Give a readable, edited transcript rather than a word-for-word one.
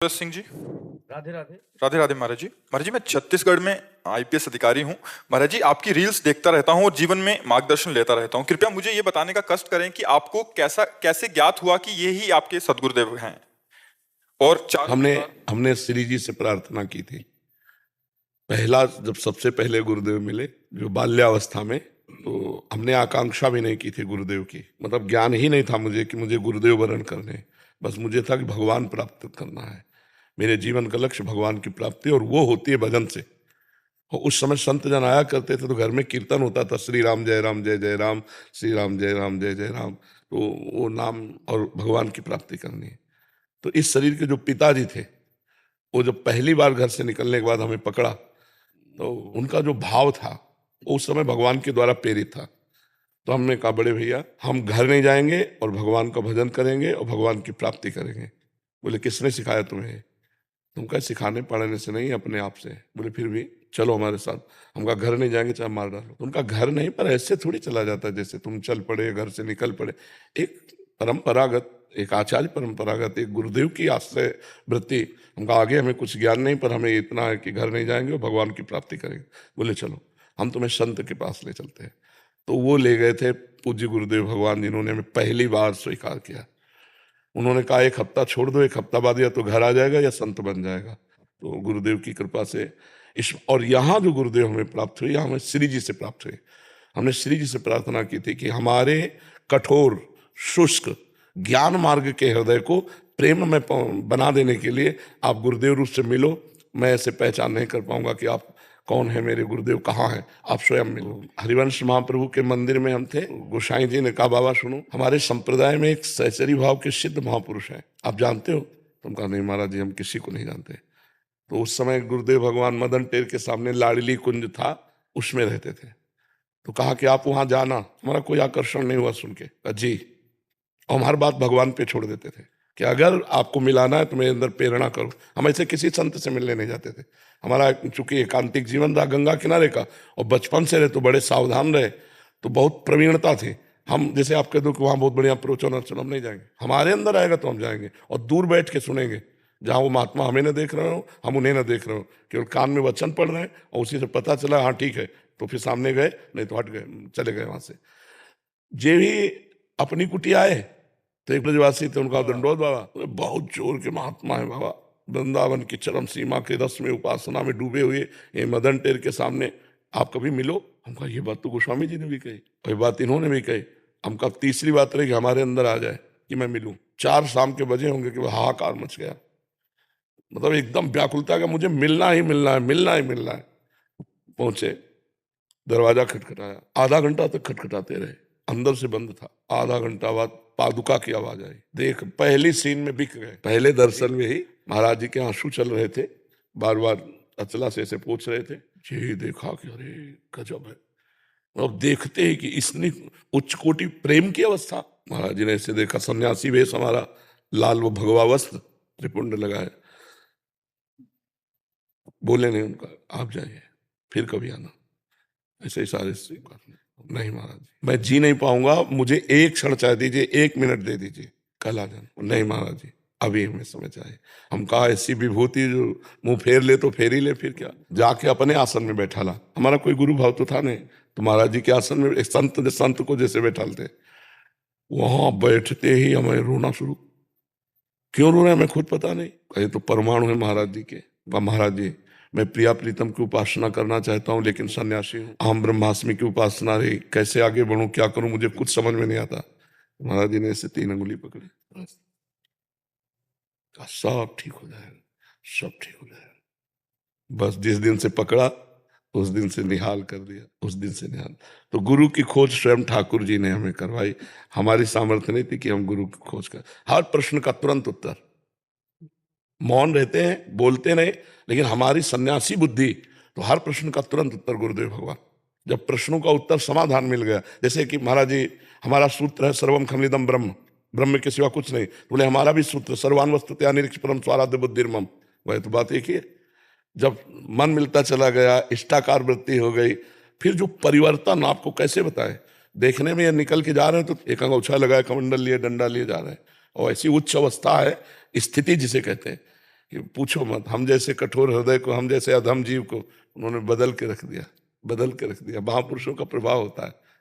सिंह जी। राधे राधे। राधे राधे महाराज जी। महाराज जी, मैं छत्तीसगढ़ में आईपीएस अधिकारी हूँ। महाराज जी, आपकी रील्स देखता रहता हूँ और जीवन में मार्गदर्शन लेता रहता हूँ। कृपया मुझे ये बताने का कष्ट करें कि आपको कैसे ज्ञात हुआ कि ये ही आपके सदगुरुदेव हैं। और चार हमने हमने श्री जी से प्रार्थना की थी। पहला जब सबसे पहले गुरुदेव मिले जो बाल्यावस्था में, तो हमने आकांक्षा भी नहीं की थी गुरुदेव की, मतलब ज्ञान ही नहीं था मुझे कि मुझे गुरुदेव वरण करने। बस मुझे था कि भगवान प्राप्त करना है, मेरे जीवन का लक्ष्य भगवान की प्राप्ति, और वो होती है भजन से। और उस समय संत जन आया करते थे तो घर में कीर्तन होता था, श्री राम जय राम जय जय राम, श्री राम जय राम जय जय राम। तो वो नाम और भगवान की प्राप्ति करनी है। तो इस शरीर के जो पिताजी थे, वो जब पहली बार घर से निकलने के बाद हमें पकड़ा, तो उनका जो भाव था वो उस समय भगवान के द्वारा प्रेरित था। तो हमने कहा, बड़े भैया हम घर नहीं जाएंगे और भगवान का भजन करेंगे और भगवान की प्राप्ति करेंगे। बोले, किसने सिखाया तुम्हें? तुम कहे, सिखाने पढ़ाने से नहीं, अपने आप से। बोले, फिर भी चलो हमारे साथ। हम कहा, घर नहीं जाएंगे चाहे मार डालो। उनका घर नहीं, पर ऐसे थोड़ी चला जाता है जैसे तुम चल पड़े, घर से निकल पड़े। एक परंपरागत, एक आचार्य परंपरागत, एक गुरुदेव की आश्रय वृत्ति। हमका आगे हमें कुछ ज्ञान नहीं, पर हमें इतना है कि घर नहीं जाएंगे और भगवान की प्राप्ति करेंगे। बोले, चलो हम तुम्हें संत के पास ले चलते हैं। तो वो ले गए थे पूज्य गुरुदेव भगवान, जिन्होंने हमें पहली बार स्वीकार किया। उन्होंने कहा, एक हफ्ता छोड़ दो, एक हफ्ता बाद या तो घर आ जाएगा या संत बन जाएगा। तो गुरुदेव की कृपा से और यहाँ जो गुरुदेव हमें प्राप्त हुई, हमें श्री जी से प्राप्त हुई। हमने श्री जी से प्रार्थना की थी कि हमारे कठोर शुष्क ज्ञान मार्ग के हृदय को प्रेम में बना देने के लिए आप गुरुदेव रूप से मिलो। मैं ऐसे पहचान नहीं कर पाऊंगा कि आप कौन है, मेरे गुरुदेव कहाँ हैं, आप स्वयं मिलो। हरिवंश महाप्रभु के मंदिर में हम थे। गोसाई जी ने कहा, बाबा सुनो, हमारे संप्रदाय में एक सहचरी भाव के सिद्ध महापुरुष हैं, आप जानते हो? तुम कहा, नहीं महाराज जी, हम किसी को नहीं जानते। तो उस समय गुरुदेव भगवान मदन टेर के सामने लाडली कुंज था, उसमें रहते थे। तो कहा कि आप वहां जाना। हमारा कोई आकर्षण नहीं हुआ सुन के। कहा, जी। और हम हर बात भगवान पे छोड़ देते थे कि अगर आपको मिलाना है तो मेरे अंदर प्रेरणा करो। हम ऐसे किसी संत से मिलने नहीं जाते थे। हमारा चूंकि एकांतिक जीवन रहा गंगा किनारे का, और बचपन से रहे तो बड़े सावधान रहे, तो बहुत प्रवीणता थी। हम जैसे आप कह दो कि वहाँ बहुत बढ़िया प्रवचन, चलो हम नहीं जाएंगे। हमारे अंदर आएगा तो हम जाएंगे, और दूर बैठ के सुनेंगे, जहाँ वो महात्मा हमें न देख रहे हो, हम उन्हें न देख रहे हो, केवल कान में वचन पढ़ रहे हैं, और उसी से पता चला हाँ ठीक है, तो फिर सामने गए, नहीं तो हट गए, चले गए वहां से। जे भी अपनी कुटिया आए तो एक ब्रजवासी थे, उनका दंडोत बाबा, बहुत जोर के महात्मा है बाबा, वृंदावन की चरम सीमा के रस में उपासना में डूबे हुए ये मदन टेर के सामने आप कभी मिलो। हम कहा, ये बात तो गोस्वामी जी ने भी कही और ये बात इन्होंने भी कही। हम कहा, तीसरी बात रही कि हमारे अंदर आ जाए कि मैं मिलूं। 4 शाम के बजे होंगे कि हाहाकार मच गया, मतलब एकदम व्याकुलता का, मुझे मिलना ही मिलना है, मिलना ही मिलना है। पहुंचे, दरवाजा खटखटाया, आधा घंटा तक खटखटाते रहे, अंदर से बंद था। आधा घंटा बाद पादुका की आवाज आई। देख, पहली सीन में बिक गए। पहले दर्शन में ही महाराज जी के आंसू चल रहे थे, बार बार अचला से ऐसे पूछ रहे थे। ये देखा कि अरे गजब है। अब देखते ही कि इसने उच्च कोटि प्रेम की अवस्था। महाराज जी ने ऐसे देखा, सन्यासी वेश हमारा, लाल वो भगवा वस्त्र, त्रिपुंड लगाए। बोले नहीं, उनका आप जाइए, फिर कभी आना। ऐसे ही सारे नहीं महाराज जी, मैं जी नहीं पाऊंगा, मुझे एक क्षण चाह दीजिए, 1 मिनट दे दीजिए, कल आ जाना। नहीं महाराज जी, अभी हमें समझ आए। हम कहा, ऐसी विभूति जो मुंह फेर ले तो फेर ही ले, फिर क्या। जाके अपने आसन में बैठा ला। हमारा कोई गुरु भाव तो था नहीं, तो महाराज जी के आसन में एक संत को जैसे बैठालते, वहां बैठते ही हमें रोना शुरू। क्यों रो रहे हैं हमें खुद पता नहीं। कहे तो परमाणु है महाराज जी के। महाराज जी, मैं प्रिया प्रीतम की उपासना करना चाहता हूँ, लेकिन सन्यासी हूँ। अहम ब्रह्मास्मि की उपासना रही, कैसे आगे बढ़ूं, क्या करूं, मुझे कुछ समझ में नहीं आता। महाराज जी ने ऐसे 3 अंगुली पकड़ी, सब ठीक हो जाएगा, सब ठीक हो जाएगा। बस जिस दिन से पकड़ा उस दिन से निहाल कर दिया, उस दिन से निहाल। तो गुरु की खोज स्वयं ठाकुर जी ने हमें करवाई। हमारी सामर्थ्य नहीं थी कि हम गुरु की खोज कर। हर प्रश्न का तुरंत उत्तर, मौन रहते हैं, बोलते नहीं, लेकिन हमारी सन्यासी बुद्धि तो हर प्रश्न का तुरंत उत्तर गुरुदेव भगवान। जब प्रश्नों का उत्तर समाधान मिल गया, जैसे कि महाराज जी, हमारा सूत्र है सर्वम खमिदम ब्रह्म, ब्रह्म के सिवा कुछ नहीं। बोले, हमारा भी सूत्र सर्वान वस्तुतया निरीक्ष परम स्वाराध्य बुद्धिर्मम। वह तो बात एक ही है। जब मन मिलता चला गया, इष्टाकार वृत्ति हो गई, फिर जो परिवर्तन आपको कैसे बताए। देखने में ये निकल के जा रहे हैं तो एक अंगूछा लगाए, कमंडल लिए, डंडा लिए जा रहे हैं, और ऐसी उच्च अवस्था है, स्थिति जिसे कहते हैं। कि पूछो मत, हम जैसे कठोर हृदय को, हम जैसे अधम जीव को उन्होंने बदल के रख दिया, बदल के रख दिया। महापुरुषों का प्रभाव होता है।